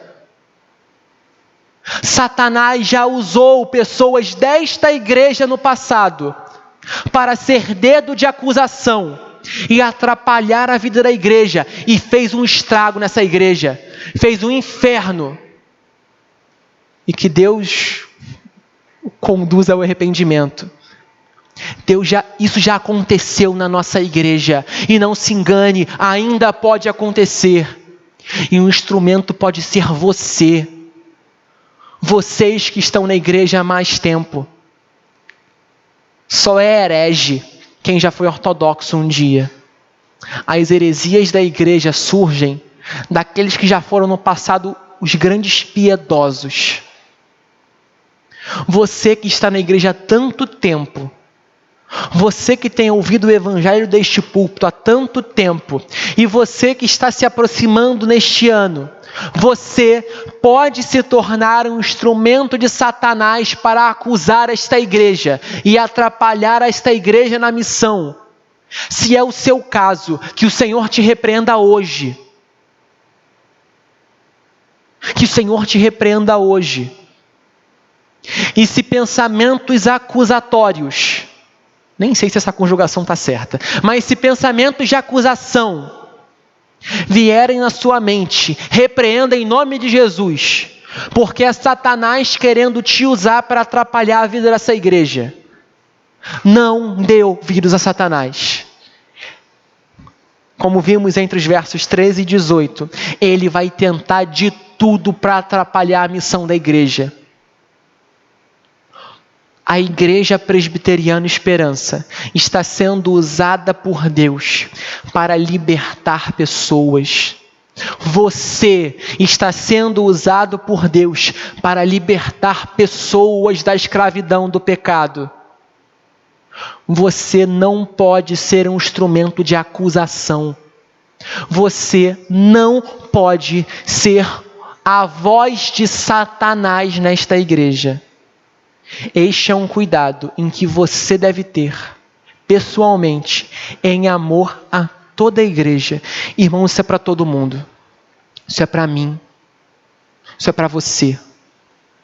Speaker 1: Satanás já usou pessoas desta igreja no passado para ser dedo de acusação e atrapalhar a vida da igreja, e fez um estrago nessa igreja, fez um inferno, e que Deus conduza ao arrependimento. Isso já aconteceu na nossa igreja, e não se engane, ainda pode acontecer, e um instrumento pode ser você. Vocês que estão na igreja há mais tempo. Só é herege quem já foi ortodoxo um dia. As heresias da igreja surgem daqueles que já foram no passado os grandes piedosos. Você que está na igreja há tanto tempo, você que tem ouvido o evangelho deste púlpito há tanto tempo, e você que está se aproximando neste ano, você pode se tornar um instrumento de Satanás para acusar esta igreja e atrapalhar esta igreja na missão. Se é o seu caso, que o Senhor te repreenda hoje. Que o Senhor te repreenda hoje. E se pensamentos acusatórios, nem sei se essa conjugação está certa, mas se pensamentos de acusação vierem na sua mente, repreenda em nome de Jesus, porque é Satanás querendo te usar para atrapalhar a vida dessa igreja. Não dê ouvidos a Satanás. Como vimos entre os versos 13 e 18, ele vai tentar de tudo para atrapalhar a missão da igreja. A Igreja Presbiteriana Esperança está sendo usada por Deus para libertar pessoas. Você está sendo usado por Deus para libertar pessoas da escravidão do pecado. Você não pode ser um instrumento de acusação. Você não pode ser a voz de Satanás nesta igreja. Este é um cuidado em que você deve ter, pessoalmente, em amor a toda a igreja. Irmão, isso é para todo mundo. Isso é para mim. Isso é para você.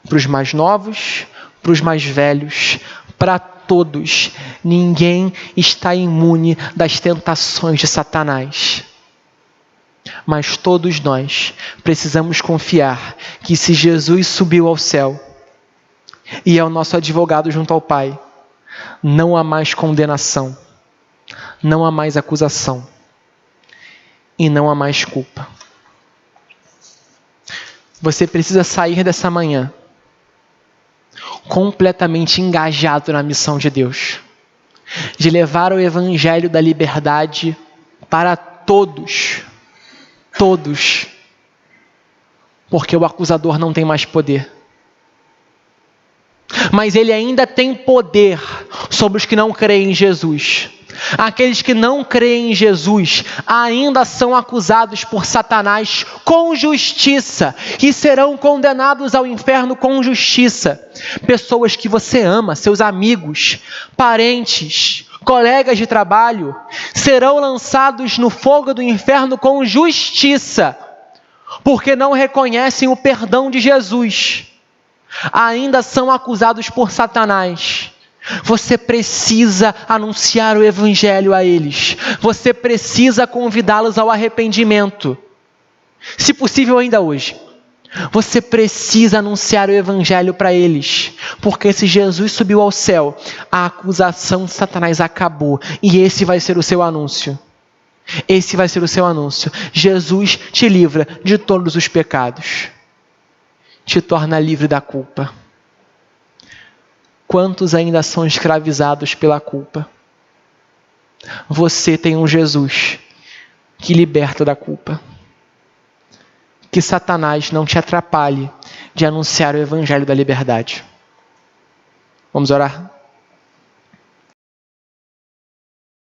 Speaker 1: Para os mais novos, para os mais velhos, para todos. Ninguém está imune das tentações de Satanás. Mas todos nós precisamos confiar que se Jesus subiu ao céu e é o nosso advogado junto ao Pai, não há mais condenação, não há mais acusação e não há mais culpa. Você precisa sair dessa manhã completamente engajado na missão de Deus, de levar o evangelho da liberdade para todos, porque o acusador não tem mais poder. Mas ele ainda tem poder sobre os que não creem em Jesus. Aqueles que não creem em Jesus ainda são acusados por Satanás com justiça e serão condenados ao inferno com justiça. Pessoas que você ama, seus amigos, parentes, colegas de trabalho, serão lançados no fogo do inferno com justiça, porque não reconhecem o perdão de Jesus. Ainda são acusados por Satanás. Você precisa anunciar o evangelho a eles. Você precisa convidá-los ao arrependimento. Se possível, ainda hoje. Você precisa anunciar o evangelho para eles. Porque se Jesus subiu ao céu, a acusação de Satanás acabou. E esse vai ser o seu anúncio. Esse vai ser o seu anúncio. Jesus te livra de todos os pecados. Te torna livre da culpa. Quantos ainda são escravizados pela culpa? Você tem um Jesus que liberta da culpa. Que Satanás não te atrapalhe de anunciar o evangelho da liberdade. Vamos orar?